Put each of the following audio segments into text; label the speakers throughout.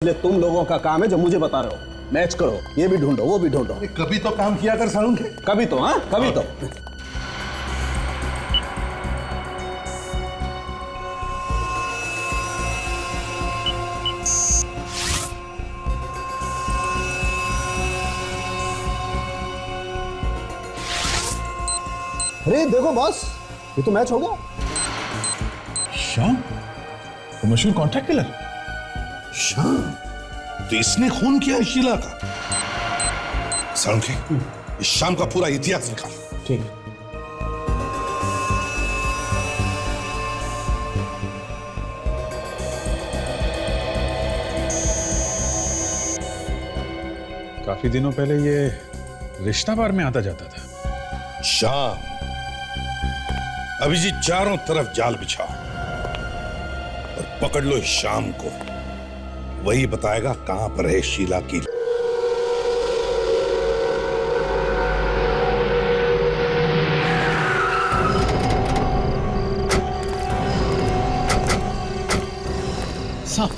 Speaker 1: इसलिए तुम लोगों का काम है जो मुझे बता रहे हो, मैच करो, ये भी ढूंढो वो भी ढूंढो।
Speaker 2: कभी तो काम किया कर सालुंखे।
Speaker 1: कभी तो, हाँ कभी तो। अरे देखो बॉस, ये तो मैच हो गया।
Speaker 2: श्याम, वो मशहूर कॉन्ट्रैक्ट किलर श्याम, तो इसने खून किया शीला का। सालुंखे, इस शाम का पूरा इतिहास निकाल।
Speaker 1: ठीक है।
Speaker 3: काफी दिनों पहले ये रिश्ता बार में आता जाता था।
Speaker 2: शाम, अभिजीत चारों तरफ जाल बिछाओ और पकड़ लो इस शाम को। वही बताएगा कहां पर है शीला की।
Speaker 4: साहब,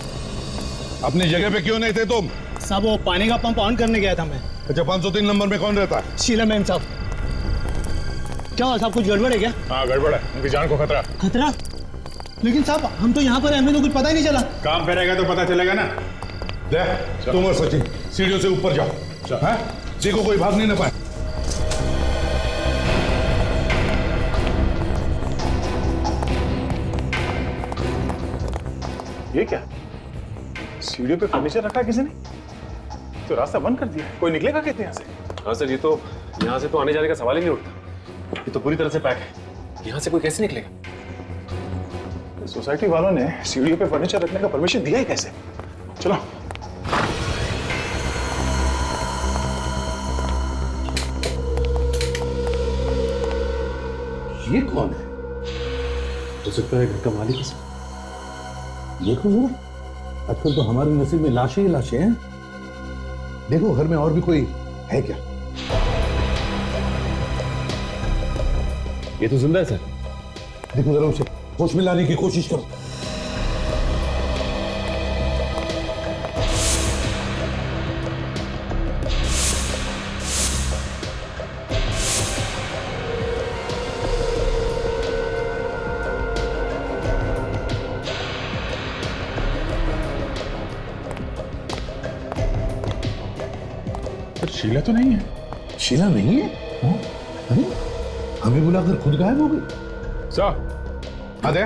Speaker 2: अपनी जगह पे क्यों नहीं थे तुम?
Speaker 4: साहब वो पानी का पंप ऑन करने गया था मैं।
Speaker 2: अच्छा, 503 नंबर में कौन रहता है?
Speaker 4: शीला मैम साहब। क्या हुआ साहब, कुछ गड़बड़ है क्या?
Speaker 3: हाँ गड़बड़ है, उनकी जान को खतरा।
Speaker 4: खतरा? लेकिन साहब हम तो यहाँ पर हैं, हमें तो कुछ पता ही नहीं चला।
Speaker 3: काम पे रहेगा तो पता चलेगा ना।
Speaker 2: देख, तुम और सचिन सीढ़ियों से ऊपर जाओ, हाँ? देखो कोई भाग नहीं ना पाए।
Speaker 3: ये क्या? सीढ़ियों पे फर्नीचर रखा है किसी ने? तो रास्ता बंद कर दिया। कोई निकलेगा कैसे यहाँ से?
Speaker 5: हाँ सर, ये तो यहाँ से तो आने जाने का सवाल ही नहीं उठता। ये तो पूरी तरह से पैक है। यहाँ से कोई कैसे निकलेगा?
Speaker 3: सोसाइटी वालों ने सीढ़ियों पे फर्नीचर रखने का परमिशन दिया ही कैसे? चलो।
Speaker 2: ये कौन है?
Speaker 5: हो सकता है घर का मालिक है सर।
Speaker 2: देखो जरा, आजकल तो हमारे नसीब में लाशें ही लाशें हैं। देखो घर में और भी कोई है क्या?
Speaker 5: ये तो जिंदा है सर।
Speaker 2: देखो जरा, उसे होश में लाने की कोशिश करो।
Speaker 3: शीला तो नहीं है।
Speaker 2: शीला नहीं है? हाँ? अरे हमें बुलाकर खुद गायब हो गई।
Speaker 3: अरे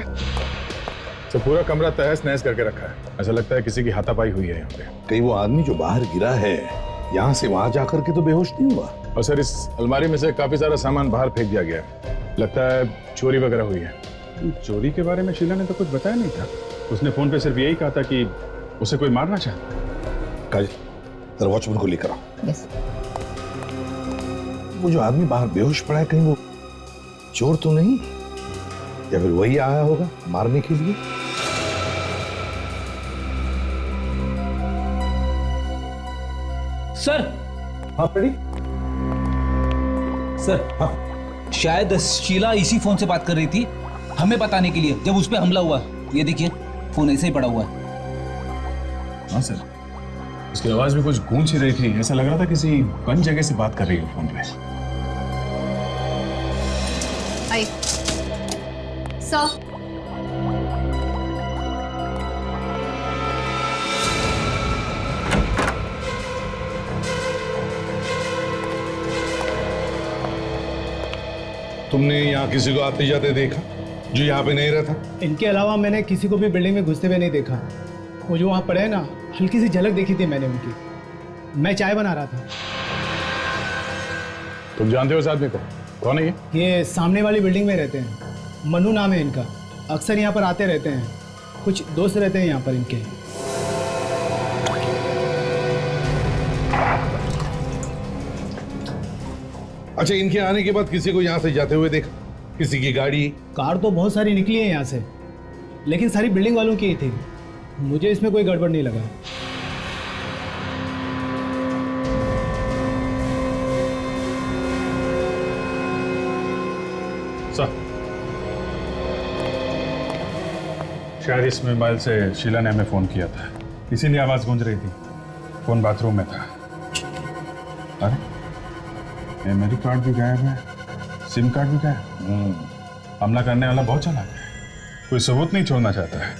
Speaker 3: तो पूरा कमरा तहस नहस करके रखा है। ऐसा लगता है किसी की हाथापाई हुई है यहाँ पे।
Speaker 2: कहीं वो आदमी जो बाहर गिरा है यहाँ से वहां जाकर के तो बेहोश नहीं हुआ?
Speaker 3: और सर इस अलमारी में से काफी सारा सामान बाहर फेंक दिया गया है। लगता है चोरी वगैरह हुई है। चोरी के बारे में शीला ने तो कुछ बताया नहीं था। उसने फोन पे सिर्फ यही कहा था कि उसे कोई मारना चाहता।
Speaker 2: काजल, जरा वॉचमैन को लेकर आओ।
Speaker 6: यस।
Speaker 2: वो जो आदमी बाहर बेहोश पड़ा है, कहीं वो चोर तो नहीं, या फिर वही आया होगा मारने के लिए?
Speaker 7: सर।
Speaker 2: हाँ फ्रेडी।
Speaker 7: सर,
Speaker 2: हाँ
Speaker 7: शायद शीला इसी फोन से बात कर रही थी हमें बताने के लिए जब उस पे हमला हुआ। ये देखिए फोन ऐसे ही पड़ा हुआ है।
Speaker 3: हाँ सर, उसकी आवाज में कुछ गूंज ही रही थी। ऐसा लग रहा था किसी बंद जगह से बात कर रही है फोन पे।
Speaker 6: आई सर।
Speaker 2: तुमने यहाँ किसी को आते जाते देखा जो यहाँ पे नहीं रहता?
Speaker 4: इनके अलावा मैंने किसी को भी बिल्डिंग में घुसते हुए नहीं देखा। वो जो वहाँ पड़े हैं ना, हल्की सी झलक देखी थी मैंने उनकी। मैं चाय बना रहा था।
Speaker 3: तुम जानते हो इस आदमी को? कौन है ये?
Speaker 4: ये सामने वाली बिल्डिंग में रहते हैं, मनु नाम है इनका। अक्सर यहाँ पर आते रहते हैं, कुछ दोस्त रहते हैं यहाँ पर इनके।
Speaker 2: अच्छा, इनके आने के बाद किसी को यहाँ से जाते हुए देखा? किसी की गाड़ी?
Speaker 4: कार तो बहुत सारी निकली है यहाँ से, लेकिन सारी बिल्डिंग वालों की ही थी। मुझे इसमें कोई गड़बड़ नहीं लगा।
Speaker 3: सर, शायद इस मोबाइल से शीला ने हमें फोन किया था। इसीलिए आवाज गूंज रही थी। फोन बाथरूम में था। अरे मेमोरी कार्ड भी गायब है, सिम कार्ड भी गायब। हमला करने वाला बहुत चालाक है, कोई सबूत नहीं छोड़ना चाहता है।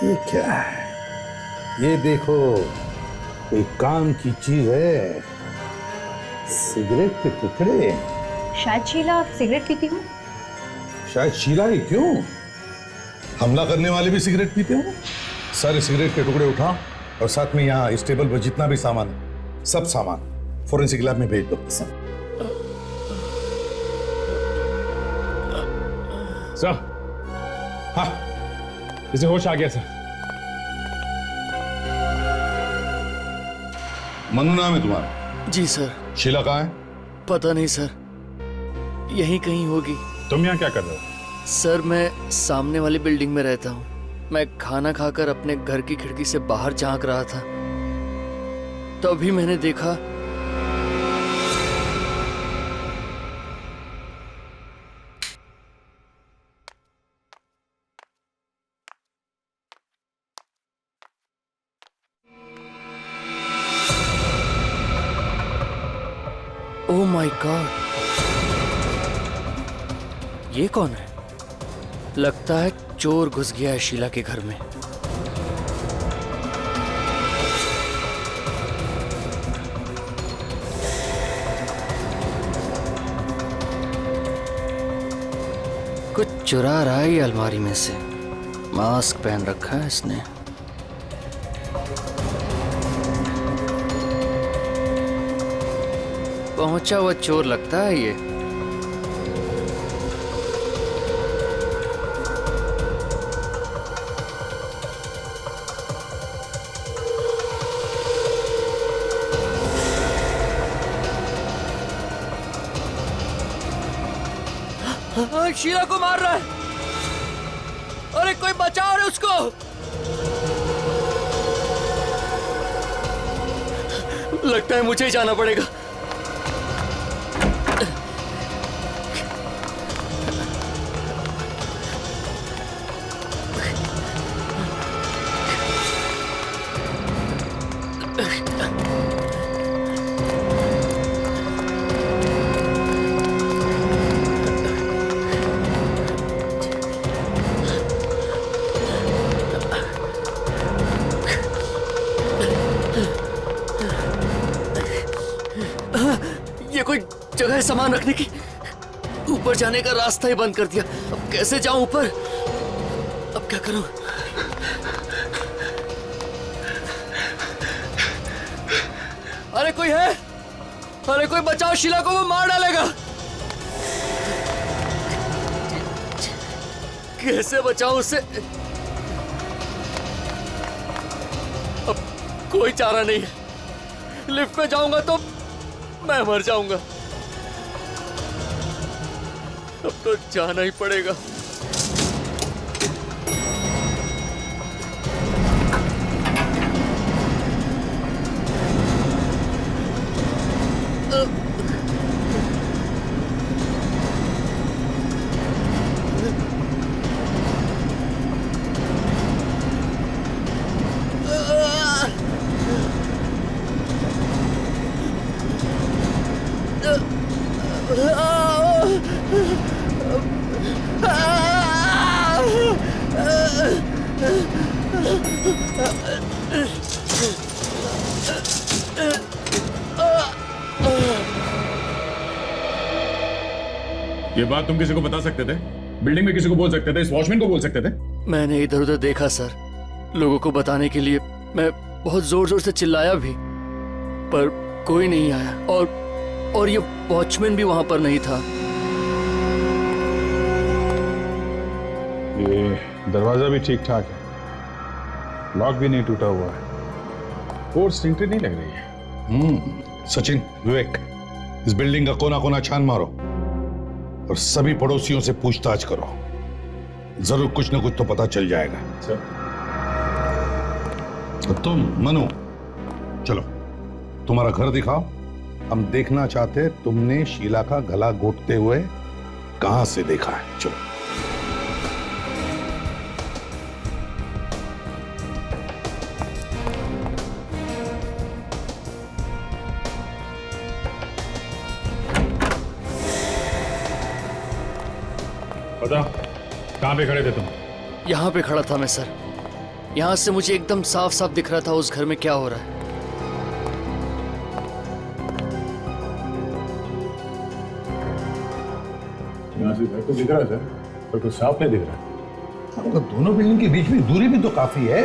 Speaker 2: ये क्या है? ये देखो, कोई काम की चीज है। सिगरेट के टुकड़े।
Speaker 6: शायद शीला सिगरेट पीती हूँ।
Speaker 2: शायद शीला ही क्यों? हमला करने वाले भी सिगरेट पीते हो। सारे सिगरेट के टुकड़े उठाओ और साथ में यहाँ इस टेबल पर जितना भी सामान है, सब सामान फोरेंसिक लैब में भेज दो।
Speaker 3: सर,
Speaker 2: हाँ,
Speaker 3: इसे होश आ गया सर।
Speaker 2: मनु नाम है तुम्हारा?
Speaker 8: जी सर।
Speaker 2: शीला कहाँ है?
Speaker 8: पता नहीं सर, यहीं कहीं होगी।
Speaker 3: तुम यहाँ क्या कर रहे हो?
Speaker 8: सर मैं सामने वाली बिल्डिंग में रहता हूँ। मैं खाना खाकर अपने घर की खिड़की से बाहर झांक रहा था, तभी मैंने देखा ओह माय गॉड, ये कौन है? लगता है चोर घुस गया है शीला के घर में। कुछ चुरा रहा है ये अलमारी में से। मास्क पहन रखा है इसने। पहुंचा हुआ चोर लगता है ये। शीला को मार रहा है। अरे कोई बचाओ रे उसको। लगता है मुझे ही जाना पड़ेगा। ये कोई जगह है सामान रखने की? ऊपर जाने का रास्ता ही बंद कर दिया। अब कैसे जाऊं ऊपर? अब क्या करूं? अरे कोई है? अरे कोई बचाओ, शीला को वो मार डालेगा। कैसे बचाऊं उसे? अब कोई चारा नहीं है। लिफ्ट में जाऊंगा तो मैं मर जाऊंगा। अब तो जाना ही पड़ेगा।
Speaker 3: ये बात तुम किसी को बता सकते थे? बिल्डिंग में किसी को बोल सकते थे? इस वॉचमैन को बोल सकते थे?
Speaker 8: मैंने इधर उधर देखा सर, लोगों को बताने के लिए मैं बहुत जोर जोर से चिल्लाया भी, पर कोई नहीं आया। और ये वॉचमैन भी वहां पर नहीं था।
Speaker 3: ये दरवाजा भी ठीक ठाक है, लॉक भी नहीं टूटा हुआ है, फोर्स एंट्री नहीं लग रही है।
Speaker 2: सचिन, विवेक, इस बिल्डिंग का कोना कोना छान मारो और सभी पड़ोसियों से पूछताछ करो। जरूर कुछ ना कुछ तो पता चल जाएगा। और तुम मनु, चलो तुम्हारा घर दिखाओ, हम देखना चाहते हैं तुमने शीला का गला घोटते हुए कहां से देखा है। चलो।
Speaker 3: बताओ कहां पे खड़े थे तुम?
Speaker 8: यहाँ पे खड़ा था मैं सर। यहाँ से मुझे एकदम साफ साफ दिख रहा था उस घर में क्या हो रहा है।
Speaker 3: यहाँ से घर तो दिख रहा है सर, पर कुछ साफ नहीं दिख रहा।
Speaker 2: तो दोनों बिल्डिंग के बीच में दूरी भी तो काफी है।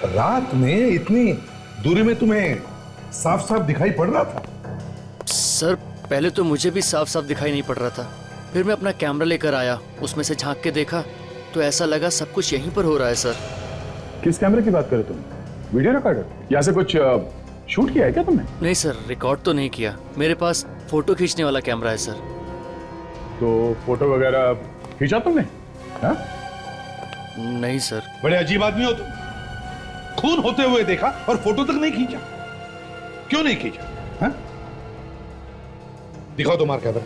Speaker 2: रात में इतनी दूरी में तुम्हें साफ साफ दिखाई पड़ रहा था?
Speaker 8: सर पहले तो मुझे भी साफ साफ दिखाई नहीं पड़ रहा था, फिर मैं अपना कैमरा लेकर आया, उसमें से झांक के देखा तो ऐसा लगा सब कुछ यहीं पर हो रहा है सर।
Speaker 3: किस कैमरे की बात कर रहे तुम? Video recorder? यहाँ से कुछ शूट किया है क्या तुमने?
Speaker 8: नहीं सर, रिकॉर्ड तो नहीं किया, मेरे पास फोटो खींचने वाला कैमरा है सर।
Speaker 3: तो फोटो वगैरह खींचा तुमने? हाँ?
Speaker 8: नहीं सर।
Speaker 2: बड़े अजीब आदमी हो तुम। खून होते हुए देखा और फोटो तक नहीं खींचा। क्यों नहीं खींचा? हाँ? दिखाओ तुम्हारा कैमरा।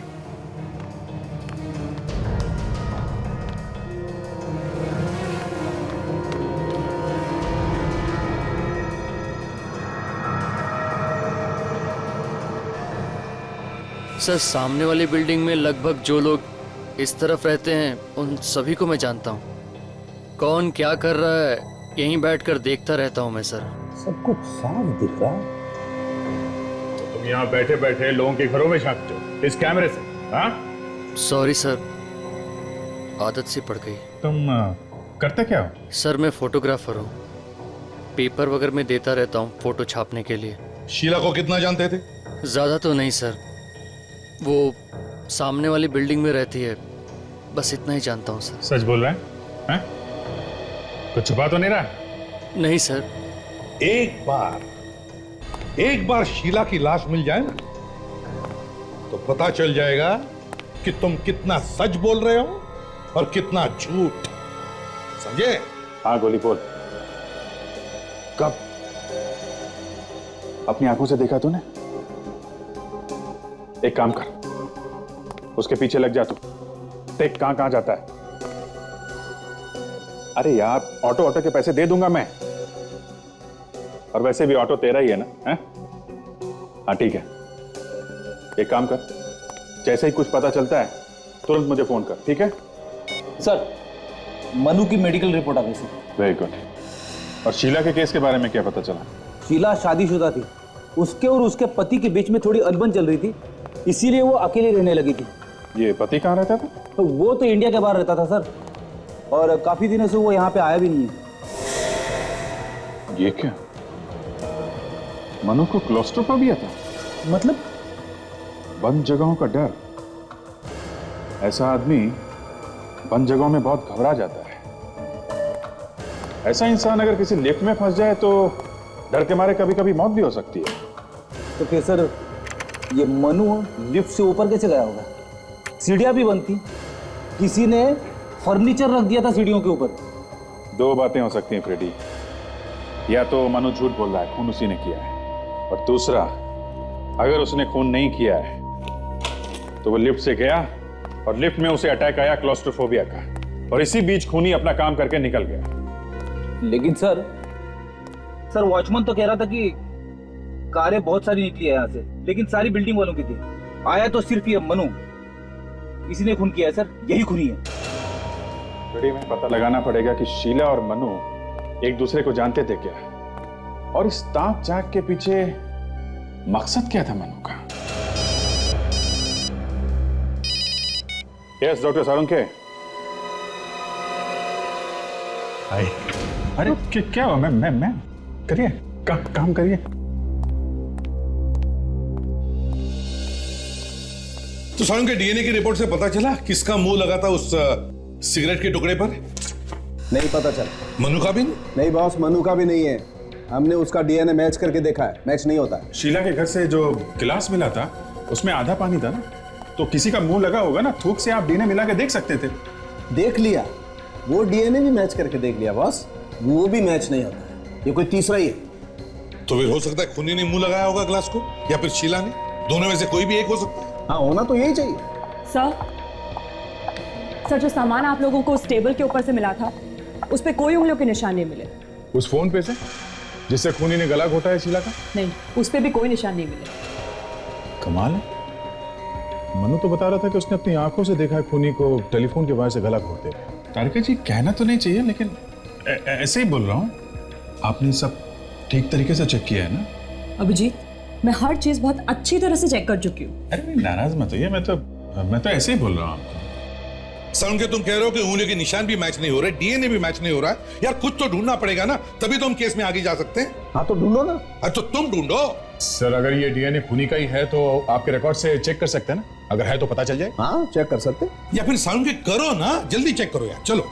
Speaker 8: सर सामने वाली बिल्डिंग में लगभग जो लोग इस तरफ रहते हैं उन सभी को मैं जानता हूँ। कौन क्या कर रहा है यहीं बैठकर देखता रहता हूँ मैं सर।
Speaker 2: सब कुछ साफ दिख रहा है।
Speaker 3: तो तुम यहाँ बैठे बैठे लोगों के घरों में झांकते हो इस कैमरे से? हाँ?
Speaker 8: सॉरी सर, आदत सी पड़ गई।
Speaker 3: तुम करते क्या हो?
Speaker 8: सर मैं फोटोग्राफर हूँ, पेपर वगैरह में देता रहता हूँ फोटो छापने के लिए।
Speaker 2: शीला को कितना जानते थे?
Speaker 8: ज़्यादा तो नहीं सर, वो सामने वाली बिल्डिंग में रहती है, बस इतना ही जानता हूँ सर।
Speaker 3: सच बोल रहे हैं? हैं? कुछ छुपा तो नहीं रहा?
Speaker 8: नहीं सर।
Speaker 2: एक बार शीला की लाश मिल जाए ना तो पता चल जाएगा कि तुम कितना सच बोल रहे हो और कितना झूठ। समझे?
Speaker 3: हाँ गोली बोल। कब? अपनी आंखों से देखा तूने? एक काम कर, उसके पीछे लग जा तू। देख कहां जाता है। अरे यार ऑटो के पैसे दे दूंगा मैं, और वैसे भी ऑटो तेरा ही है ना? हैं? हाँ ठीक है, एक काम कर, जैसे ही कुछ पता चलता है तुरंत मुझे फोन कर, ठीक है?
Speaker 7: सर मनु की मेडिकल रिपोर्ट आ गई सर।
Speaker 3: Very good. और शीला के केस के बारे में क्या पता चला?
Speaker 7: शीला शादीशुदा थी, उसके और उसके पति के बीच में थोड़ी अनबन चल रही थी, इसीलिए वो अकेले रहने लगी थी।
Speaker 3: ये पति कहाँ रहता था?
Speaker 7: तो वो तो इंडिया के बाहर रहता था सर, और काफी दिनों से वो यहाँ पे आया भी नहीं है।
Speaker 3: ये क्या? मनु को क्लॉस्ट्रोफोबिया था?
Speaker 7: मतलब?
Speaker 3: बंद जगहों का डर। ऐसा आदमी बंद जगहों में बहुत घबरा जाता है। ऐसा इंसान अगर किसी लिफ्ट में फंस जाए तो डर के मारे कभी कभी मौत भी हो सकती है।
Speaker 7: तो फिर सर ये मनु लिफ्ट से ऊपर कैसे गया होगा? सीढ़ियां भी बंद थी, किसी ने फर्नीचर रख दिया था सीढ़ियों के ऊपर।
Speaker 3: दो बातें हो सकती हैं फ्रेडी, या तो मनु झूठ बोल रहा है, खून उसी ने किया है, और दूसरा अगर उसने खून नहीं किया है तो वो लिफ्ट से गया और लिफ्ट में उसे अटैक आया क्लॉस्ट्रोफोबिया का, और इसी बीच खूनी अपना काम करके निकल गया।
Speaker 7: लेकिन सर वॉचमैन तो कह रहा था कि कारें बहुत सारी निकली है यहाँ से, लेकिन सारी बिल्डिंग वालों की थी। आया तो सिर्फ ये मनु, इसी ने खून किया है सर, यही खूनी है।
Speaker 3: फ्रेडी में पता लगाना पड़ेगा कि शीला और मनु एक दूसरे को जानते थे क्या, और इस ताक झांक के पीछे मकसद क्या था मनु का। यस डॉक्टर सारुंके। अरे क्या हुआ? मैं करिए, काम करिए।
Speaker 2: तो सारुण के डीएनए की रिपोर्ट से पता चला किसका मुंह लगा था उस सिगरेट के टुकड़े पर?
Speaker 1: नहीं पता चला।
Speaker 2: मनु का भी
Speaker 1: नहीं बॉस, मनु का भी नहीं है। हमने उसका डीएनए मैच करके देखा है, मैच नहीं होता।
Speaker 3: शीला के घर से जो गिलास मिला था उसमें आधा पानी था ना, तो किसी का मुंह लगा होगा ना, थूक से आप डीएनए मिला के देख सकते थे।
Speaker 1: देख लिया, वो डीएनए भी मैच करके देख लिया बॉस, वो भी मैच नहीं होता। ये कोई तीसरा ही है।
Speaker 2: तो फिर हो सकता है खूनी ने मुंह लगाया होगा गिलास को। या फिर शीला ने? दोनों में से कोई भी एक हो सकता है।
Speaker 1: हाँ, होना तो यही चाहिए।
Speaker 9: सर जो सामान आप लोगों को उस टेबल के ऊपर से मिला था उस पे कोई उंगलियों के निशान नहीं मिले।
Speaker 3: उस फोन पे से जिससे खूनी ने गला घोटा है शीला का?
Speaker 9: नहीं, उस पे भी कोई निशान नहीं मिले।
Speaker 3: कमाल है। मनु तो बता रहा था कि उसने अपनी आंखों से देखा है खूनी को टेलीफोन के वजह से गला घोटते हुए। तारिका जी, कहना तो नहीं चाहिए लेकिन ऐसे ही बोल रहा हूँ। आपने सब ठीक तरीके से चेक किया है ना?
Speaker 9: अभिजीत, मैं हर चीज बहुत अच्छी तरह से चेक कर चुकी हूँ।
Speaker 3: अरे नहीं, नाराज मत होइए, मैं तो ऐसे ही बोल रहा हूँ आपको।
Speaker 2: सर के तुम कह रहे हो कि उंगलियों के निशान भी मैच नहीं हो रहे, डीएनए भी मैच नहीं हो रहा है। यार कुछ तो ढूंढना पड़ेगा ना, तभी तो हम केस में आगे जा सकते हैं।
Speaker 1: हाँ तो ढूंढो ना।
Speaker 2: अरे तो तुम ढूंढो।
Speaker 3: सर अगर ये डीएनए खूनी का ही है तो आपके रिकॉर्ड से चेक कर सकते हैं ना? अगर है तो पता चल जाए।
Speaker 1: हाँ, चेक कर सकते।
Speaker 2: या फिर साउंड के करो ना, जल्दी चेक करो यार, चलो।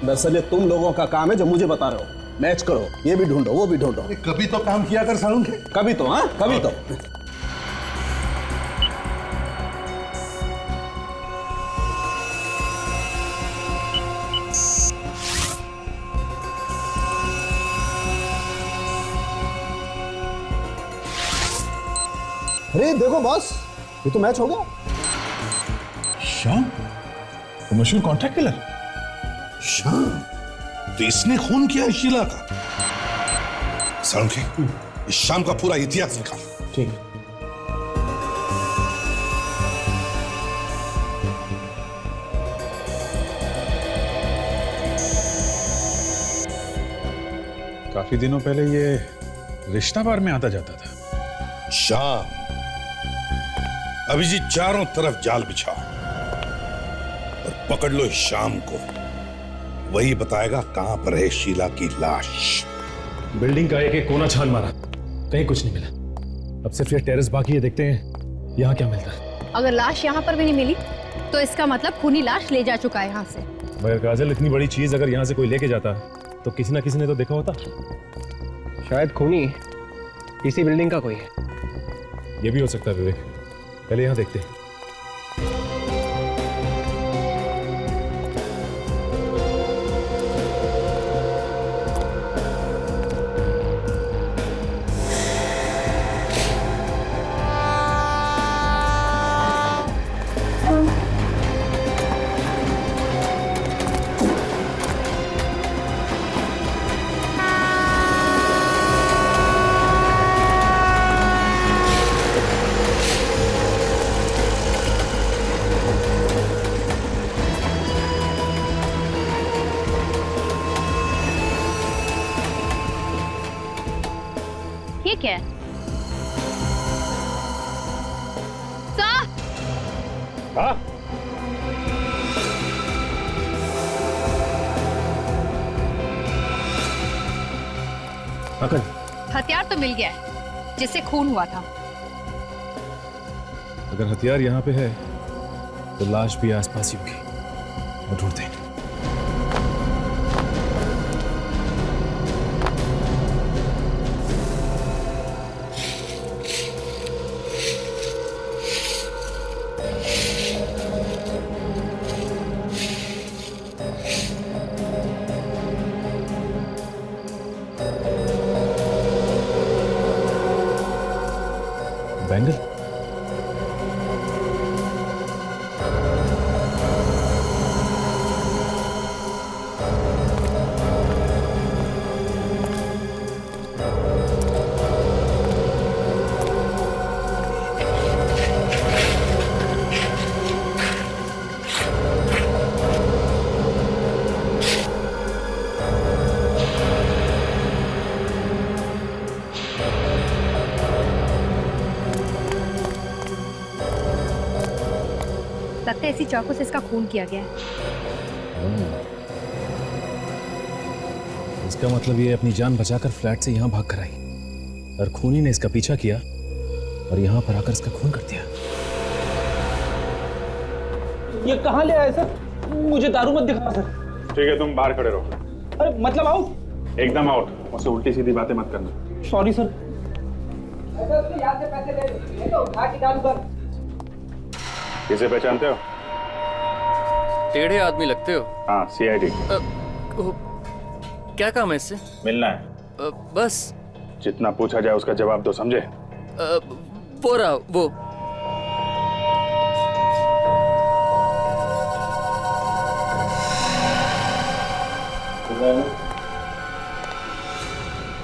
Speaker 1: दरअसल ये तुम लोगों का काम है जो मुझे बता रहे हो। मैच करो, ये भी ढूंढो, वो भी ढूंढो।
Speaker 2: कभी तो काम किया कर साउंड के।
Speaker 1: कभी तो, हाँ कभी तो। अरे देखो बॉस, ये तो मैच हो गया।
Speaker 3: श्याम, वो मशहूर कॉन्ट्रैक्ट किलर।
Speaker 2: श्याम, तो इसने खून किया शीला का। साउंड के इस शाम का पूरा इतिहास निकाल।
Speaker 1: ठीक।
Speaker 3: काफी दिनों पहले ये रिश्ता बार में आता जाता था।
Speaker 2: शाम, अभिजीत चारों तरफ जाल बिछाओ और पकड़ लो इस शाम को। वही बताएगा कहां पर है शीला की लाश।
Speaker 5: बिल्डिंग का एक एक कोना छान मारा, कहीं कुछ नहीं मिला। अब सिर्फ ये टेरेस बाकी है, देखते हैं यहाँ क्या मिलता है।
Speaker 6: अगर लाश यहाँ पर भी नहीं मिली तो इसका मतलब खूनी लाश ले जा चुका है यहाँ से।
Speaker 5: मगर काजल, इतनी बड़ी चीज अगर यहाँ से कोई लेके जाता तो किसी ना किसी ने तो देखा होता।
Speaker 10: शायद खूनी इसी बिल्डिंग का कोई है।
Speaker 5: ये भी हो सकता है विवेक, पहले यहाँ देखते हैं।
Speaker 6: ठीक है सर।
Speaker 5: हाँ?
Speaker 6: हथियार तो मिल गया है जिससे खून हुआ था।
Speaker 5: अगर हथियार यहाँ पे है तो लाश भी आसपास ही होगी। और ढूंढते हैं। बैंगल,
Speaker 6: लगता है इसी चाकू से इसका खून किया गया है।
Speaker 5: इसका मतलब ये अपनी जान बचाकर फ्लैट से यहाँ भाग कर आई और खूनी ने इसका पीछा किया और यहाँ पर आकर इसका खून कर दिया।
Speaker 7: ये कहाँ ले आए सर? मुझे दारू मत दिखा सर।
Speaker 3: ठीक है, तुम बाहर खड़े रहो।
Speaker 7: अरे मतलब आउट?
Speaker 3: एकदम आउट। मुझसे उल्टी सीधी बातें मत करना।
Speaker 7: Sorry sir.
Speaker 3: किसे पहचानते हो?
Speaker 8: टेढ़े आदमी लगते हो।
Speaker 3: हाँ, सीआईडी।
Speaker 8: क्या काम है इससे?
Speaker 3: मिलना है।
Speaker 8: बस
Speaker 3: जितना पूछा जाए उसका जवाब दो, समझे?
Speaker 8: वो रहा वो।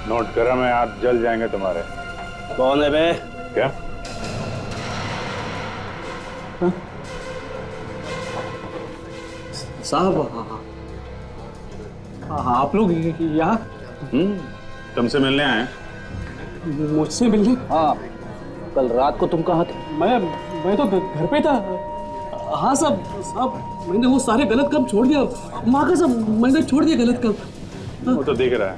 Speaker 3: नोट गरम है, हाथ जल जाएंगे तुम्हारे।
Speaker 1: कौन है बे?
Speaker 3: क्या?
Speaker 4: साहब आप लोग यहाँ
Speaker 3: तुमसे मिलने आए?
Speaker 4: मुझसे मिलने?
Speaker 7: हाँ, कल रात को तुम कहाँ थे?
Speaker 4: मैं तो घर पे था। हाँ साहब मैंने वो सारे गलत काम छोड़ दिया। माँ का सब मैंने छोड़ दिया गलत काम।
Speaker 3: वो तो दिख रहा है।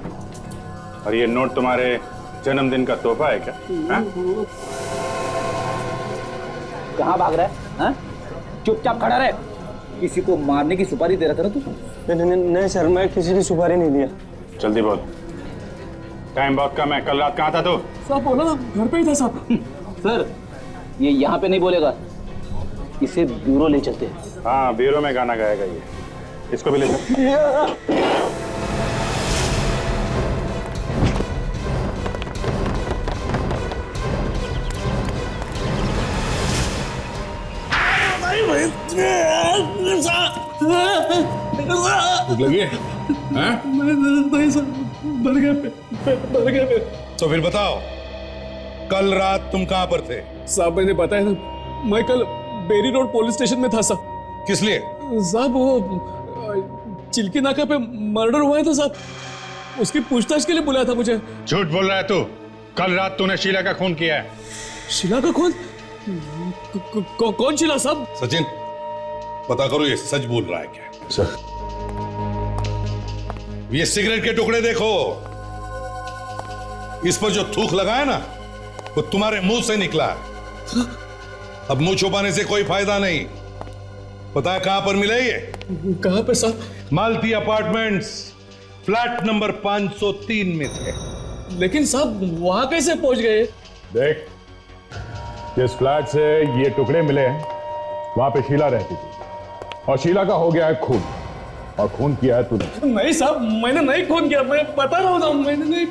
Speaker 3: और ये नोट तुम्हारे जन्मदिन का तोहफा है क्या? हाँ?
Speaker 7: कहाँ भाग रहा है? हाँ? चुपचाप खड़ा रहे। किसी को मारने की सुपारी दे रहा था ना तू?
Speaker 10: नहीं सर, मैं किसी की सुपारी नहीं दिया।
Speaker 3: जल्दी बोल, टाइम बहुत कम है। कल रात कहाँ था तू?
Speaker 4: साहब बोला ना, घर पे ही था साहब।
Speaker 7: सर, ये यहाँ पे नहीं बोलेगा, इसे ब्यूरो ले चलते हैं।
Speaker 3: हाँ, ब्यूरो में गाना गाएगा ये। इसको भी ले चल। भूख लगी है? हाँ?
Speaker 4: नहीं सर, भर गया।
Speaker 2: तो फिर बताओ, कल रात तुम कहां पर थे?
Speaker 4: साहब मैंने बताया ना, मैं कल बेरी रोड पुलिस स्टेशन में था साहब।
Speaker 2: किस लिए?
Speaker 4: साहब वो चिल्की नाका पे मर्डर हुआ है तो साहब, उसकी पूछताछ के लिए बुलाया था मुझे।
Speaker 3: झूठ बोल रहा है तू। कल रात तूने शीला का खून किया है।
Speaker 4: शीला का खून? कौन शीला साहब?
Speaker 2: सचिन, पता करो ये सच बोल रहा है क्या?
Speaker 3: सर,
Speaker 2: ये सिगरेट के टुकड़े देखो, इस पर जो थूक लगा है ना, वो तुम्हारे मुंह से निकला है। अब मुंह छुपाने से कोई फायदा नहीं। पता है कहां पर मिले ये?
Speaker 4: कहां पे साहब?
Speaker 2: मालती अपार्टमेंट्स, फ्लैट नंबर 503 में थे।
Speaker 4: लेकिन साहब वहां कैसे पहुंच गए?
Speaker 3: देख, जिस फ्लैट से ये टुकड़े मिले हैं वहां पे शीला रहती थी, और शीला का हो गया है खून, और खून किया है तूने।
Speaker 4: नहीं साहब, मैंने नहीं खून किया, मैं बता रहा हूँ, मैंने नहीं।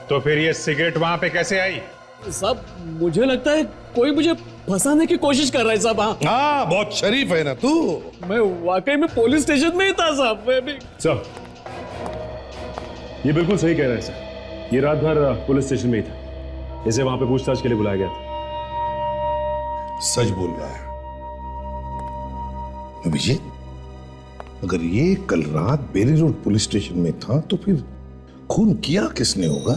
Speaker 3: तो फिर ये सिगरेट वहां पे कैसे आई?
Speaker 4: साहब मुझे लगता है कोई मुझे फंसाने की कोशिश कर रहा है साहब।
Speaker 2: हाँ, बहुत शरीफ है ना तू।
Speaker 4: मैं वाकई में पुलिस स्टेशन में ही था साहब। मैं भी
Speaker 5: सर, ये बिल्कुल सही कह रहे हैं सर। ये रात भर पुलिस स्टेशन में ही था। इसे वहां पे पूछताछ के लिए बुलाया गया था।
Speaker 2: सच बोल रहा है अभिजीत। अगर ये कल रात बेरी रोड पुलिस स्टेशन में था तो फिर खून किया किसने होगा?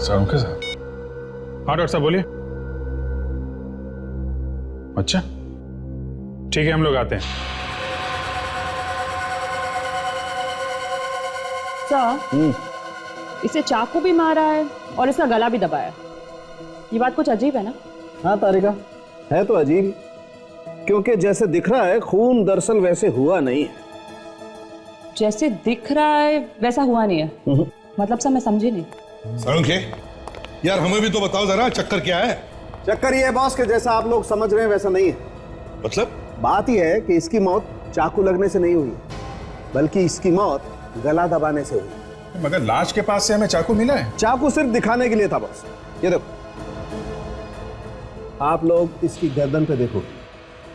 Speaker 3: साहब, हाँ डॉक्टर साहब बोलिए। अच्छा ठीक है, हम लोग आते हैं।
Speaker 9: सर, इसे चाकू भी मारा है और इसका गला भी दबाया। ये बात कुछ अजीब है ना?
Speaker 1: हाँ तारिका, है तो अजीब, क्योंकि जैसे दिख रहा है खून दरअसल वैसे हुआ नहीं है।
Speaker 9: जैसे दिख रहा है वैसा हुआ नहीं है? मतलब सर मैं समझी नहीं।
Speaker 2: सारुंखे, यार हमें भी तो बताओ जरा, चक्कर क्या है?
Speaker 1: चक्कर ये है बॉस कि जैसा आप लोग समझ रहे हैं वैसा नहीं है।
Speaker 2: मतलब?
Speaker 1: बात यह है कि इसकी मौत चाकू लगने से नहीं हुई, बल्कि इसकी मौत गला दबाने से हुई।
Speaker 3: मगर लाश के पास से हमें चाकू मिला है।
Speaker 1: चाकू सिर्फ दिखाने के लिए था बॉस। ये देखो, आप लोग इसकी गर्दन पे देखो,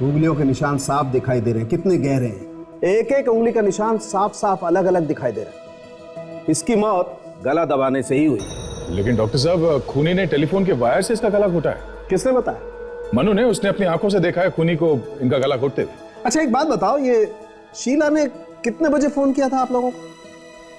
Speaker 1: उंगलियों के निशान साफ दिखाई दे रहे हैं, कितने गहरे हैं। एक एक उंगली का निशान साफ साफ अलग अलग दिखाई दे रहा है। इसकी मौत गला दबाने से ही हुई।
Speaker 3: लेकिन डॉक्टर साहब, खूनी ने टेलीफोन के वायर से इसका गला घोटा है।
Speaker 1: किसने बताया?
Speaker 3: मनु ने, उसने अपनी आंखों से देखा है खूनी को इनका गला घोटते हुए।
Speaker 1: अच्छा एक बात बताओ, ये शीला ने कितने बजे फोन किया था आप लोगों को?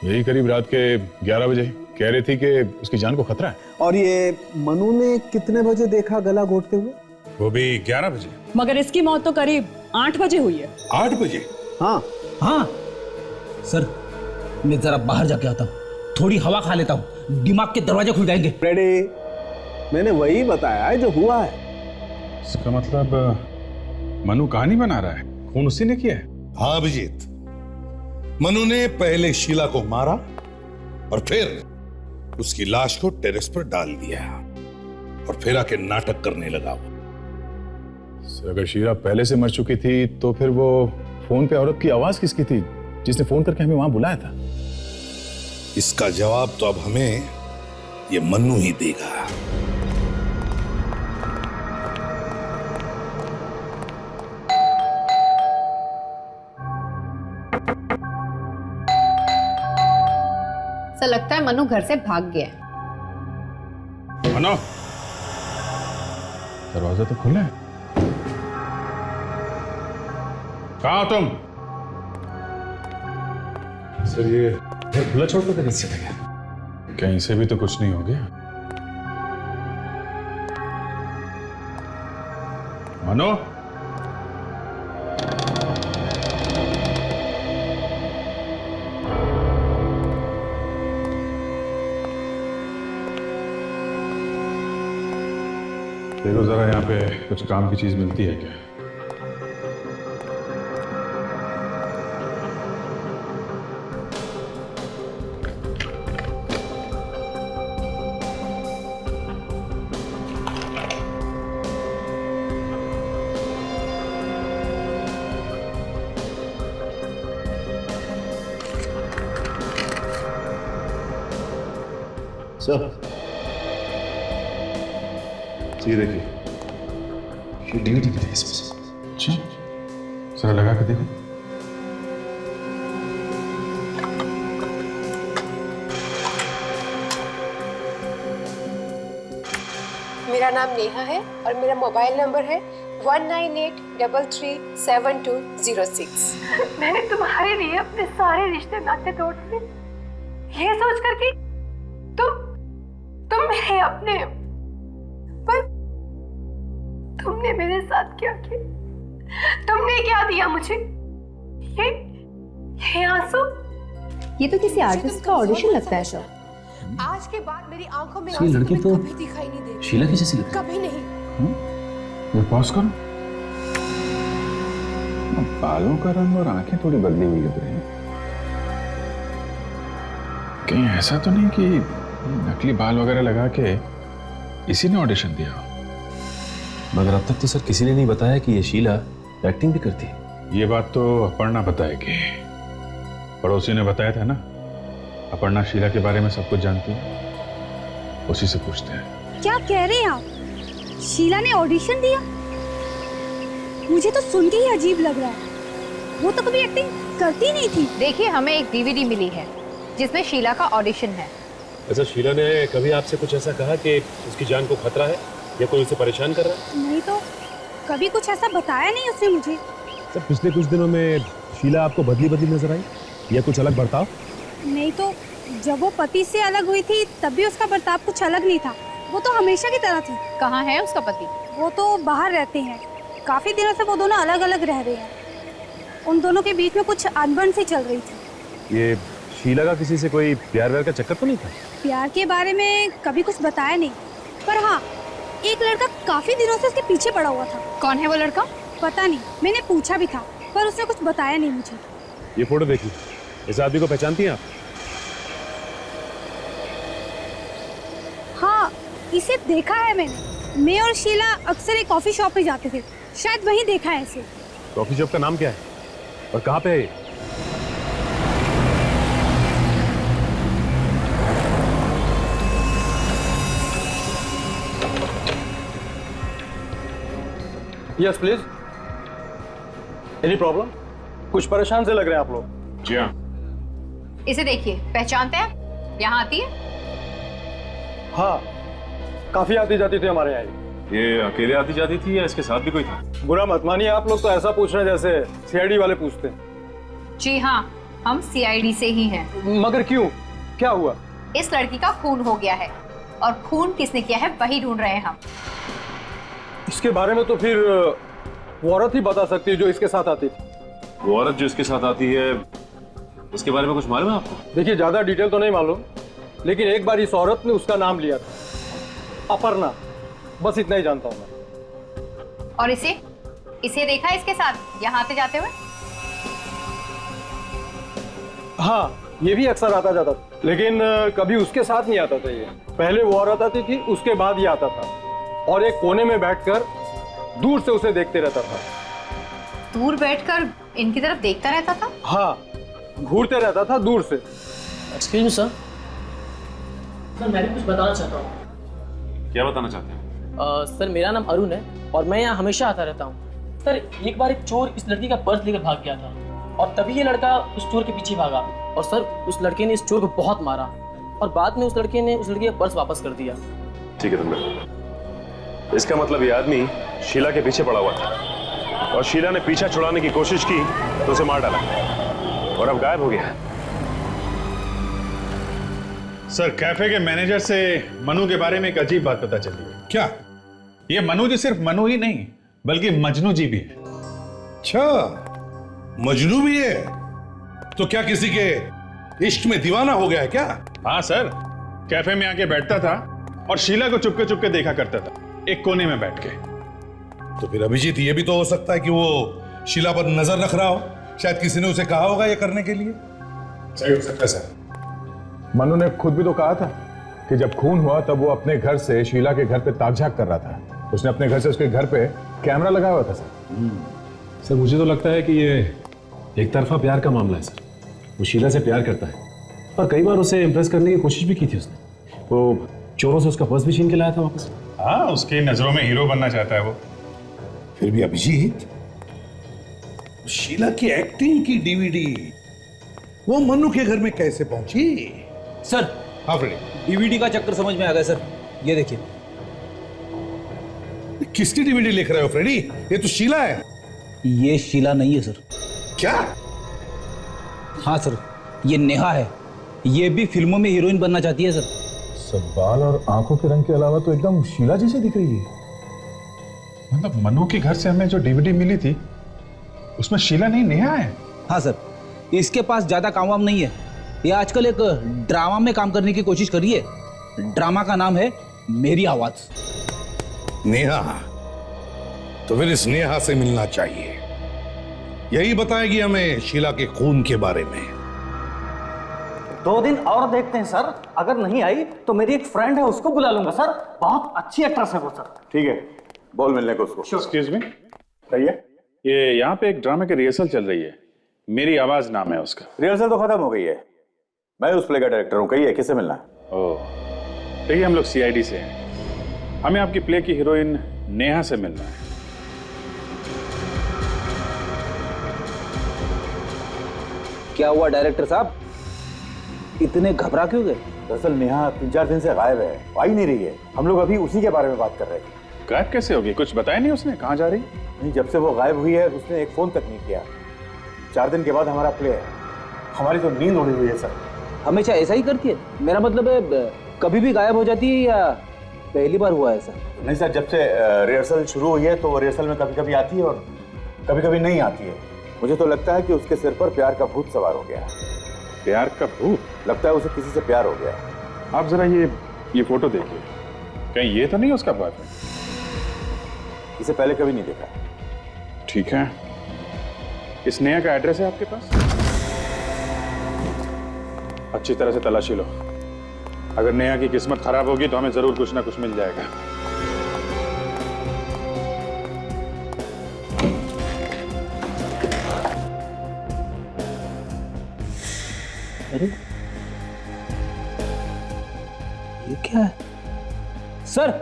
Speaker 3: यही करीब रात के 11 बजे। कह रही थी कि उसकी जान को खतरा है।
Speaker 1: और ये मनु ने कितने बजे देखा गला घोटते हुए?
Speaker 3: वो भी 11 बजे।
Speaker 9: मगर इसकी मौत तो करीब 8 बजे हुई है।
Speaker 2: 8 बजे?
Speaker 1: हाँ
Speaker 7: हाँ सर, मैं जरा बाहर जाके आता हूँ, थोड़ी हवा खा लेता हूँ, दिमाग के दरवाजे खुल जाएंगे।
Speaker 1: रेडी, मैंने वही बताया है जो हुआ है।
Speaker 3: इसका मतलब मनु कहानी बना रहा है, खून उसी ने किया है।
Speaker 2: हाँ अभिजीत, मनु ने पहले शीला को मारा और फिर उसकी लाश को टेरेस पर डाल दिया और फिर आके नाटक करने लगा।
Speaker 3: सर, अगर शीला पहले से मर चुकी थी तो फिर वो फोन पे औरत की आवाज किसकी थी जिसने फोन करके हमें वहां बुलाया था?
Speaker 2: इसका जवाब तो अब हमें ये मन्नू ही देगा।
Speaker 6: ऐसा लगता है मनु घर से भाग गया है।
Speaker 3: मनो, दरवाजा तो खुला है। कहाँ हो तुम?
Speaker 5: सर ये घर खुला छोड़ कर कैसे चले गए?
Speaker 3: कहीं से भी तो कुछ नहीं हो गया। मनो, देखो जरा यहाँ पे कुछ काम की चीज मिलती है क्या?
Speaker 1: सर,
Speaker 3: ये देखिए,
Speaker 5: ये डीवीडी भी है इसमें।
Speaker 3: अच्छा, जरा लगा के देखो।
Speaker 11: मेरा नाम नेहा है और मेरा मोबाइल नंबर है 1983372006। मैंने तुम्हारे लिए अपने सारे रिश्ते नाते तोड़ दिए, ये सोच कर कि तुम मेरे अपने, पर तुमने मेरे साथ क्या किया? तुमने क्या दिया मुझे? ये आंसू?
Speaker 6: ये तो किसी आर्टिस्ट का ऑडिशन लगता है सर।
Speaker 11: आज के बाद मेरी आंखों में
Speaker 5: ये
Speaker 11: आंसू
Speaker 5: लड़की
Speaker 11: तुम्हें
Speaker 5: तो
Speaker 11: कभी दिखाई नहीं देगी।
Speaker 5: शीला की जैसी लगती है।
Speaker 11: कभी नहीं।
Speaker 3: ये पॉज करो। बालों का रंग और आंखें थोड़ी बदली हुई लग रही हैं। कहीं ऐसा तो नहीं कि नकली बाल वगैरह लगा के इसी ने ऑडिशन दिया हो?
Speaker 5: मगर अब तक तो सर किसी ने नहीं बताया कि ये शीला एक्टिंग भी करती है।
Speaker 3: ये बात तो अपर्णा बताएगी। पड़ोसी ने बताया था ना, अपर्णा शीला के बारे में सब कुछ जानती है। उसी से पूछते हैं।
Speaker 12: क्या कह रहे हैं आप? शीला ने ऑडिशन दिया? मुझे तो सुन के ही अजीब लग रहा है। वो तो कभी एक्टिंग करती नहीं थी।
Speaker 6: देखिए, हमें एक डीवीडी मिली है जिसमें शीला का ऑडिशन है।
Speaker 5: अच्छा, शीला ने कभी आपसे कुछ ऐसा कहा कि उसकी जान को खतरा है या कोई उसे परेशान कर रहा है?
Speaker 12: नहीं तो कभी कुछ ऐसा बताया नहीं उसने मुझे।
Speaker 5: सर, पिछले कुछ दिनों में शीला आपको बदली बदली नजर आई या कुछ अलग बर्ताव?
Speaker 12: नहीं तो जब वो पति से अलग हुई थी तब भी उसका बर्ताव कुछ अलग नहीं था। वो तो हमेशा की तरह थी।
Speaker 6: कहाँ है उसका पति?
Speaker 12: वो तो बाहर रहते हैं। काफी दिनों से वो दोनों अलग अलग रह रहे हैं। उन दोनों के बीच में कुछ अनबन सी चल रही थी।
Speaker 5: ये शीला का किसी से कोई प्यार व्यार का चक्कर तो नहीं था?
Speaker 12: प्यार के बारे में कभी कुछ बताया नहीं, पर हाँ, एक लड़का काफी दिनों से उसके पीछे पड़ा हुआ था।
Speaker 6: कौन है वो लड़का?
Speaker 12: पता नहीं, मैंने पूछा भी था पर उसने कुछ बताया नहीं मुझे।
Speaker 5: ये फोटो देखिए, इस आदमी को पहचानती हैं आप?
Speaker 12: हाँ, इसे देखा है मैंने। मैं और शीला अक्सर एक कॉफी शॉप में जाते थे, शायद वहीं देखा है इसे।
Speaker 5: कॉफी शॉप का नाम क्या है और कहाँ पे है ये?
Speaker 10: Yes please. Any problem? कुछ परेशान से लग रहे हैं आप लोग।
Speaker 3: जी हाँ।
Speaker 6: इसे देखिए, पहचानते हैं? यहाँ आती है?
Speaker 10: हाँ, काफी आती जाती थी हमारे यहाँ।
Speaker 5: ये अकेले आती जाती थी या इसके साथ भी कोई था?
Speaker 10: बुरा मत मानिए, आप लोग तो ऐसा पूछ रहे हैं जैसे सीआईडी वाले पूछते हैं।
Speaker 6: जी हाँ, हम सीआईडी से ही हैं।
Speaker 10: मगर क्यों, क्या हुआ?
Speaker 6: इस लड़की का खून हो गया है और खून किसने किया है वही ढूंढ रहे हैं हम।
Speaker 10: इसके बारे में तो फिर वो औरत ही बता सकती है जो इसके साथ आती थी।
Speaker 5: वो औरत जो इसके साथ आती है, उसके बारे में कुछ मालूम है आपको?
Speaker 10: देखिए, ज्यादा डिटेल तो नहीं मालूम, लेकिन एक बार इस औरत ने उसका नाम लिया था, अपर्णा। बस इतना ही जानता हूँ मैं।
Speaker 6: और इसे देखा है इसके साथ यहाँ आते जाते हुए?
Speaker 10: हाँ, ये भी अक्सर आता जाता था, लेकिन कभी उसके साथ नहीं आता था। ये पहले वो औरत आती थी, उसके बाद ये आता था और एक कोने में बैठकर दूर से उसे देखते रहता था।
Speaker 6: दूर बैठकर इनकी तरफ देखता रहता था?
Speaker 10: हाँ, घूरते रहता था दूर से।
Speaker 8: एक्सक्यूज मी सर,
Speaker 4: सर मैं भी कुछ बताना चाहता हूँ।
Speaker 3: क्या बताना चाहते हैं?
Speaker 4: सर मेरा नाम अरुण है और मैं यहाँ हमेशा आता रहता हूँ। सर एक बार एक चोर इस लड़की का पर्स लेकर भाग गया था और तभी ये लड़का उस चोर के पीछे भागा और सर उस लड़के ने इस चोर को बहुत मारा और बाद में उस लड़के ने उस लड़की का पर्स वापस कर दिया।
Speaker 5: ठीक है तुम, इसका मतलब ये आदमी शीला के पीछे पड़ा हुआ था और शीला ने पीछा छुड़ाने की कोशिश की तो उसे मार डाला और अब गायब हो गया।
Speaker 3: सर कैफे के मैनेजर से मनु के बारे में एक अजीब बात पता चली है।
Speaker 2: क्या?
Speaker 3: ये मनु जी सिर्फ मनु ही नहीं बल्कि मजनू जी भी है।
Speaker 2: अच्छा, मजनू भी है? तो क्या किसी के इश्क में दीवाना हो गया है क्या?
Speaker 3: हाँ सर, कैफे में आके बैठता था और शीला को चुपके चुपके देखा करता था, एक कोने में बैठ के।
Speaker 2: तो फिर अभिजीत, ये भी तो हो सकता है कि वो शीला पर नजर रख रहा हो। शायद किसी ने उसे कहा होगा ये करने के लिए।
Speaker 3: सही हो सकता है सर। मनु ने खुद भी तो कहा था कि जब खून हुआ तब वो अपने घर से शीला के घर पे ताक-झाक कर रहा था। उसने अपने घर से उसके घर पे कैमरा लगाया हुआ था सर।
Speaker 5: सर मुझे तो लगता है कि ये एक तरफा प्यार का मामला है सर। वो शीला से प्यार करता है और कई बार उसे इम्प्रेस करने की कोशिश भी की थी उसने। वो चोरों से उसका पर्स भी छीन के लाया था वापस।
Speaker 3: हाँ, उसकी नजरों में हीरो बनना चाहता है वो।
Speaker 2: फिर भी अभिजीत, शीला की एक्टिंग की डीवीडी वो मनु के घर में कैसे पहुंची?
Speaker 7: सर
Speaker 2: हाँ फ्रेडी,
Speaker 7: डीवीडी का चक्कर समझ में आ गया सर। ये देखिए।
Speaker 2: किसकी डीवीडी लिख रहे हो फ्रेडी? ये तो शीला है।
Speaker 7: ये शीला नहीं है सर।
Speaker 2: क्या?
Speaker 7: हाँ सर, ये नेहा है। ये भी फिल्मों में हीरोइन बनना चाहती है सर।
Speaker 3: सब बाल और आंखों के रंग के अलावा तो एकदम शीला जैसे दिख रही है। मतलब मनु के घर से हमें जो डीवीडी मिली थी उसमें शीला नहीं, नेहा है।
Speaker 7: हाँ सर, इसके पास ज्यादा काम वाम नहीं है। ये आजकल एक ड्रामा में काम करने की कोशिश कर रही है। ड्रामा का नाम है मेरी आवाज।
Speaker 2: नेहा? तो फिर इस नेहा से मिलना चाहिए। यही बताएगी हमें शीला के खून के बारे में।
Speaker 4: 2 दिन और देखते हैं सर, अगर नहीं आई तो मेरी एक फ्रेंड है उसको बुला लूंगा सर। बहुत अच्छी एक्ट्रेस है वो सर।
Speaker 13: ठीक है, बोल मिलने को उसको।
Speaker 3: एक्सक्यूज मी,
Speaker 13: कहिए।
Speaker 3: ये यहाँ पे एक ड्रामे की रिहर्सल चल रही है, मेरी आवाज नाम है उसका।
Speaker 13: रिहर्सल तो खत्म हो गई है। मैं उस प्ले का डायरेक्टर हूँ। कहिए, किससे मिलना है?
Speaker 3: ओह, देखिए हम लोग सीआईडी से हैं। हमें आपकी प्ले की हीरोइन नेहा से मिलना है।
Speaker 7: क्या हुआ डायरेक्टर साहब, इतने घबरा क्यों गए?
Speaker 13: दरअसल नेहा 3-4 दिन से गायब है, आ ही नहीं रही है। हम लोग अभी उसी के बारे में बात कर रहे थे।
Speaker 3: गायब कैसे होगी? कुछ बताया नहीं उसने कहाँ जा रही?
Speaker 13: नहीं, जब से वो गायब हुई है उसने एक फोन तक नहीं किया। 4 दिन के बाद हमारा प्ले है। हमारी तो नींद उड़ी हुई है सर।
Speaker 7: हमेशा ऐसा ही करती है? मेरा मतलब है कभी भी गायब हो जाती है या पहली बार हुआ ऐसा?
Speaker 13: नहीं सर, जब से रिहर्सल शुरू हुई है तो वो रिहर्सल में कभी कभी आती है और कभी कभी नहीं आती है। मुझे तो लगता है कि उसके सिर पर प्यार का भूत सवार हो गया है।
Speaker 3: प्यार का भूत?
Speaker 13: लगता है उसे किसी से प्यार हो गया।
Speaker 3: आप जरा ये फोटो देखिए, कहीं ये तो नहीं उसका बॉयफ्रेंड?
Speaker 13: इसे पहले कभी नहीं देखा।
Speaker 3: ठीक है, इस नेहा का एड्रेस है आपके पास? अच्छी तरह से तलाशी लो। अगर नेहा की किस्मत खराब होगी तो हमें जरूर कुछ ना कुछ मिल जाएगा।
Speaker 7: अरे ये क्या है? सर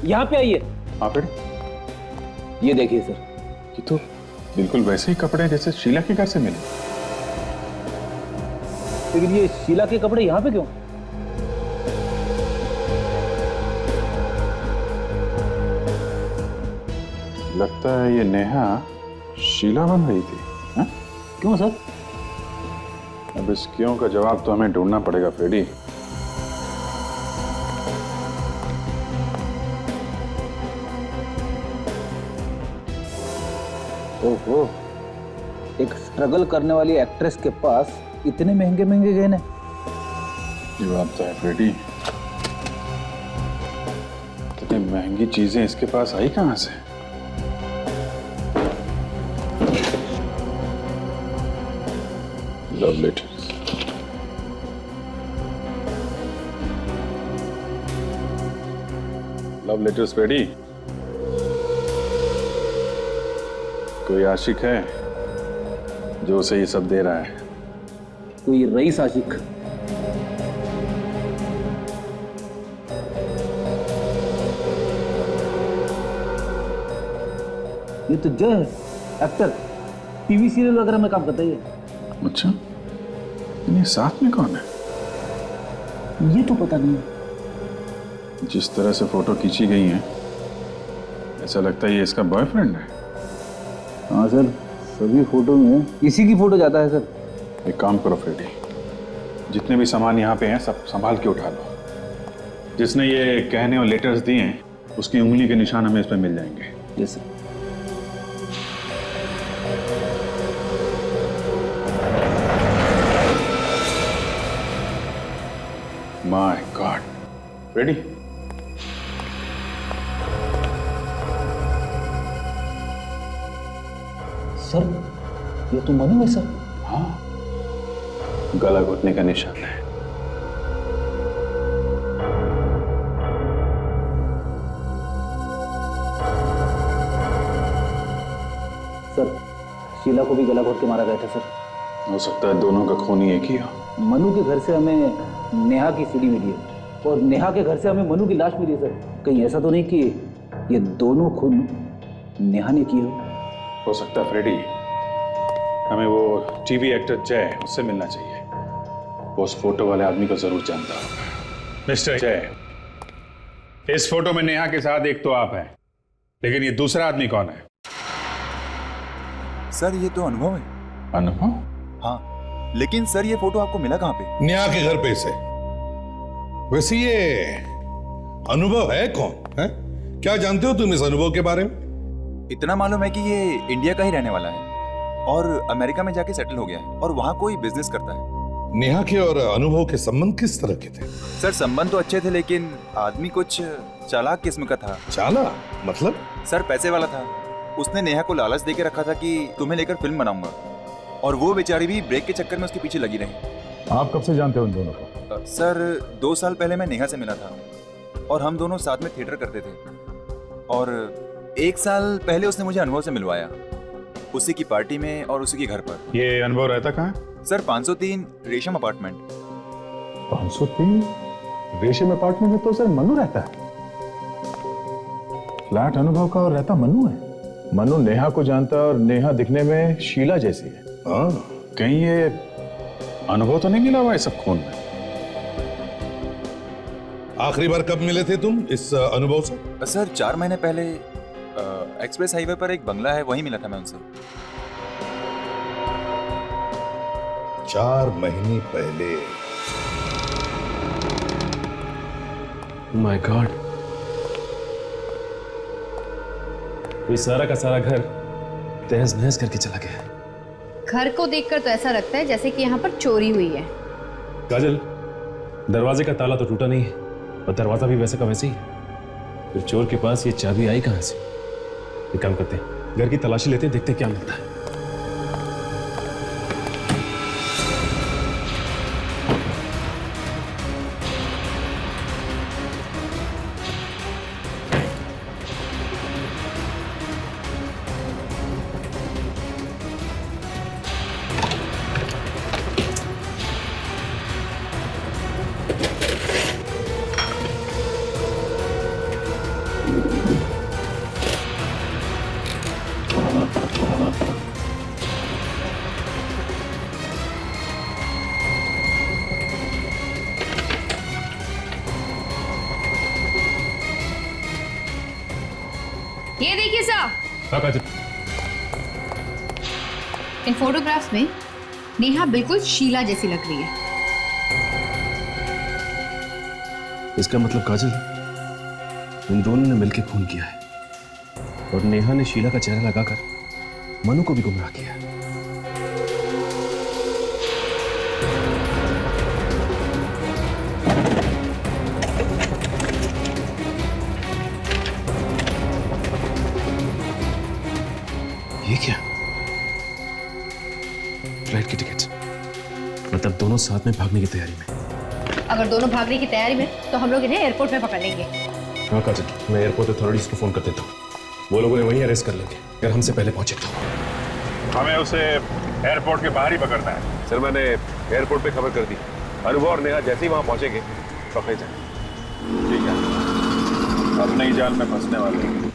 Speaker 7: यहाँ पे आइए।
Speaker 3: हाँ फिर?
Speaker 7: ये देखिए सर।
Speaker 3: ये तो बिल्कुल वैसे ही कपड़े जैसे शीला के घर से मिले।
Speaker 7: लेकिन ये शीला के कपड़े यहाँ पे क्यों?
Speaker 3: लगता है ये नेहा शीला बन रही थी। हा?
Speaker 7: क्यों सर?
Speaker 3: अब इस क्यों का जवाब तो हमें ढूंढना पड़ेगा फ्रेडी।
Speaker 7: ओहो, एक स्ट्रगल करने वाली एक्ट्रेस के पास इतने महंगे महंगे गहने।
Speaker 3: ये बात तो है फ्रेडी, इतनी महंगी चीजें इसके पास आई कहां से? Love letters. Love letters Freddy. कोई आशिक है जो उसे ये सब दे रहा है?
Speaker 7: कोई रईस आशिक? ये तो जय है, एक्टर, टीवी सीरियल वगैरह में काम करता है ये।
Speaker 3: अच्छा, ये साथ में कौन है?
Speaker 7: ये तो पता नहीं।
Speaker 3: जिस तरह से फोटो खींची गई है, ऐसा लगता है ये इसका बॉयफ्रेंड है।
Speaker 7: हाँ सर, सभी फोटो में इसी की फोटो जाता है सर।
Speaker 3: एक काम करो फ्रेडी, जितने भी सामान यहाँ पे हैं सब संभाल के उठा लो। जिसने ये कहने और लेटर्स दिए हैं उसकी उंगली के निशान हमें इस पर मिल जाएंगे।
Speaker 7: Yes sir.
Speaker 3: My God, ready?
Speaker 7: Sir ये तो मनु है सर।
Speaker 3: हाँ, गला घुटने का निशान है।
Speaker 7: सर शीला को भी गला घोट के मारा गया था सर।
Speaker 3: हो सकता है दोनों का खून ही एक ही हो।
Speaker 7: मनु के घर से हमें नेहा की सीडी मिली है और नेहा के घर से हमें मनु की लाश मिली है सर। कहीं ऐसा तो नहीं कि ये दोनों खून नेहा ने किए
Speaker 3: हो सकता है फ्रेडी, हमें वो टीवी एक्टर जय, उससे मिलना चाहिए। वो उस फोटो वाले आदमी को जरूर जानता होगा। मिस्टर जय, इस फोटो में नेहा के साथ एक तो आप हैं, लेकिन ये दूसरा आदमी कौन है?
Speaker 13: सर ये तो अनुभव है।
Speaker 3: अनुभव?
Speaker 13: हाँ, लेकिन सर ये फोटो आपको मिला कहाँ पे?
Speaker 2: नेहा के घर पे से। वैसे ये अनुभव है कौन है? क्या जानते हो तुम इस अनुभव के बारे में?
Speaker 13: इतना मालूम है कि ये इंडिया का ही रहने वाला है और अमेरिका में जाके सेटल हो गया है और वहाँ कोई बिजनेस करता है।
Speaker 2: नेहा के और अनुभव के संबंध किस तरह के थे?
Speaker 13: सर संबंध तो अच्छे थे, लेकिन आदमी कुछ चालाक किस्म का था।
Speaker 2: चालाक मतलब?
Speaker 13: सर पैसे वाला था। उसने नेहा को लालच देके रखा था कि तुम्हें लेकर फिल्म बनाऊंगा, और वो बेचारी भी ब्रेक के चक्कर में उसके पीछे लगी रही।
Speaker 3: आप कब से जानते हो उन दोनों को?
Speaker 13: सर 2 साल पहले मैं नेहा से मिला था और हम दोनों साथ में थिएटर करते थे, और 1 साल पहले उसने मुझे अनुभव से मिलवाया, उसी की पार्टी में और उसी के घर पर।
Speaker 3: ये अनुभव रहता कहाँ?
Speaker 13: सर 503 रेशम अपार्टमेंट।
Speaker 3: 503 रेशम अपार्टमेंट में तो सर मनु रहता है। फ्लैट अनुभव का और रहता मनु है। मनु नेहा को जानता है और नेहा दिखने में शीला जैसी है।
Speaker 2: हाँ,
Speaker 3: कहीं ये अनुभव तो नहीं मिला हुआ है सब खून में?
Speaker 2: आखिरी बार कब मिले थे तुम इस अनुभव से?
Speaker 13: सर 4 महीने पहले एक्सप्रेस हाईवे पर एक बंगला है, वहीं मिला था मैं उनसे।
Speaker 2: 4 महीने पहले?
Speaker 5: माय गॉड, ये सारा का सारा घर तहस नहस करके चला गया है।
Speaker 6: घर को देखकर तो ऐसा लगता है जैसे कि यहाँ पर चोरी हुई है।
Speaker 5: काजल, दरवाजे का ताला तो टूटा नहीं है और दरवाजा भी वैसे का वैसे ही है। फिर चोर के पास ये चाबी आई कहां से? एक काम करते हैं, घर की तलाशी लेते हैं, देखते हैं क्या मिलता है।
Speaker 6: ये देखिए साहब,
Speaker 3: हाँ काजल,
Speaker 6: इन फोटोग्राफ्स में नेहा बिल्कुल शीला जैसी लग रही है।
Speaker 5: इसका मतलब काजल, इन दोनों ने मिलकर खून किया है और नेहा ने शीला का चेहरा लगाकर मनु को भी गुमराह किया है। ये क्या? फ्लाइट की टिकट, मतलब दोनों साथ में भागने की तैयारी में।
Speaker 6: अगर दोनों भागने की तैयारी में तो हम लोग इन्हें एयरपोर्ट में पकड़ लेंगे।
Speaker 5: हाँ काजल, मैं एयरपोर्ट अथॉरिटीज को फोन कर देता हूँ, वो लोग उन्हें वहीं अरेस्ट कर लेंगे अगर हमसे पहले पहुंचे तो।
Speaker 3: हमें उसे एयरपोर्ट के बाहर ही पकड़ना है।
Speaker 5: सर मैंने एयरपोर्ट पे खबर कर दी, अनुभव और नेहा जैसे ही वहां पहुंचेंगे पकड़े जाए।
Speaker 3: ठीक है, अब नई जाल में फंसने वाले हैं।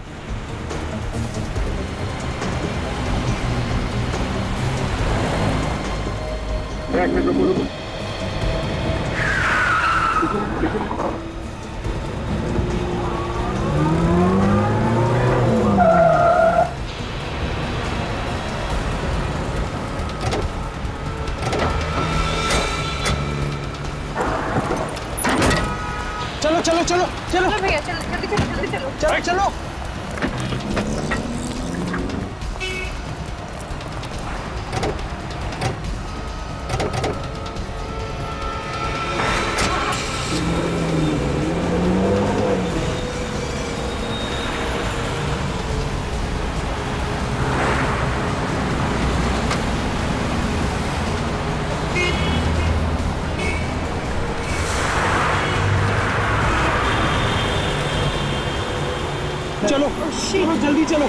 Speaker 3: एक मिनट रुको रुको।
Speaker 10: चलो चलो चलो चलो
Speaker 11: भैया चलो जल्दी चलो जल्दी चलो
Speaker 10: चलो चलो। चलो चलो जल्दी चलो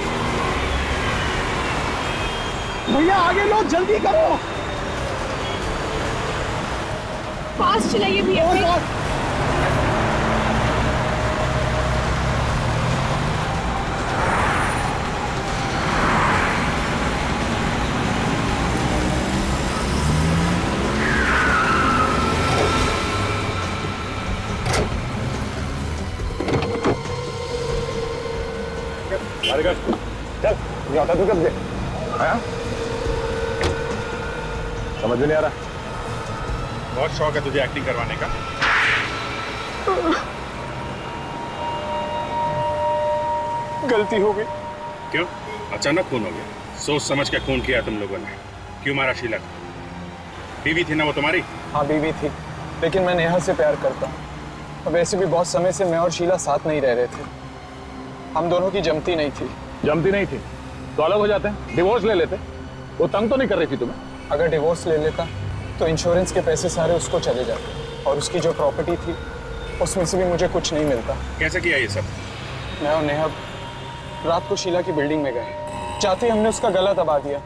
Speaker 10: भैया, आगे लो, जल्दी करो।
Speaker 11: फास्ट चलाइए भैया।
Speaker 3: चल आता तू कब दे आया? समझ में नहीं आ रहा। बहुत शौक है तुझे एक्टिंग करवाने का।
Speaker 10: गलती हो गई।
Speaker 3: क्यों अचानक खून हो गया? सोच समझ के खून किया तुम लोगों ने। क्यों मारा शीला को? बीवी थी ना वो तुम्हारी?
Speaker 10: हाँ बीवी थी, लेकिन मैं नेहा से प्यार करता हूँ। और वैसे भी बहुत समय से मैं और शीला साथ नहीं रह रहे थे। हम दोनों की जमती नहीं थी।
Speaker 3: जमती नहीं थी तो अलग हो जाते हैं, डिवोर्स ले लेते। वो तंग तो नहीं कर रही थी तुम्हें?
Speaker 10: अगर डिवोर्स ले लेता तो इंश्योरेंस के पैसे सारे उसको चले जाते और उसकी जो प्रॉपर्टी थी उसमें से भी मुझे कुछ नहीं मिलता।
Speaker 3: कैसे किया ये सब?
Speaker 10: मैं और नेहा रात को शीला की बिल्डिंग में गए, चाहते हमने उसका गला दबा दिया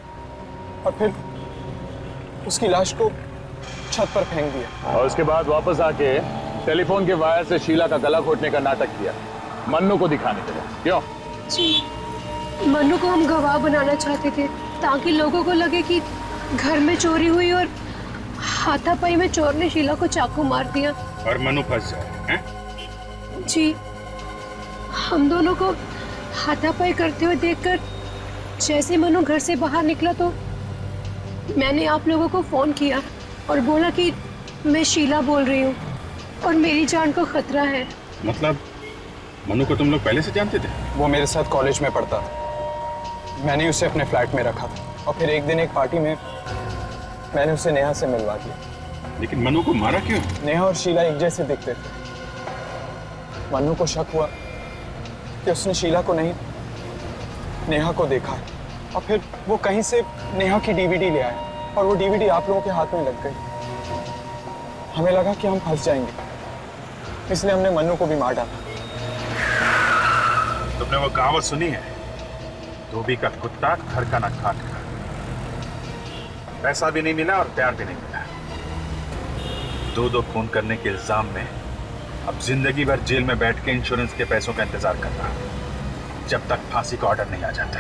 Speaker 10: और फिर उसकी लाश को छत पर फेंक दिया।
Speaker 3: और उसके बाद वापस आके टेलीफोन के वायर से शीला का गला घोटने का नाटक किया, मन्नू को दिखाने के लिए। क्यों?
Speaker 11: जी, मन्नू को हम गवाह बनाना चाहते थे ताकि लोगों को लगे कि घर में चोरी हुई और हाथापाई में चोर ने शीला को चाकू मार दिया
Speaker 3: और मन्नू फंस जाए हैं?
Speaker 11: जी, हम दोनों को हाथापाई करते हुए देखकर जैसे मन्नू घर से बाहर निकला तो मैंने आप लोगों को फोन किया और बोला कि मैं शीला बोल रही हूँ और मेरी जान को खतरा है।
Speaker 3: मतलब मन्नू को तुम लोग पहले से जानते थे?
Speaker 10: वो मेरे साथ कॉलेज में पढ़ता था, मैंने उसे अपने फ्लैट में रखा था और फिर एक दिन एक पार्टी में मैंने उसे नेहा से मिलवा दिया।
Speaker 3: लेकिन मन्नू को मारा क्यों?
Speaker 10: नेहा और शीला एक जैसे दिखते थे। मन्नू को शक हुआ कि उसने शीला को नहीं नेहा को देखा है और फिर वो कहीं से नेहा की डीवीडी ले आया और वो डीवीडी आप लोगों के हाथ में लग गई। हमें लगा कि हम फंस जाएंगे, इसलिए हमने मन्नू को भी मार डाला।
Speaker 3: तुमने वो कहावत सुनी है, धोबी का कुत्ता घर का न खाट का। पैसा भी नहीं मिला और प्यार भी नहीं मिला। दो खून करने के इल्जाम में अब जिंदगी भर जेल में बैठ के इंश्योरेंस के पैसों का इंतजार करना, जब तक फांसी का ऑर्डर नहीं आ जाता।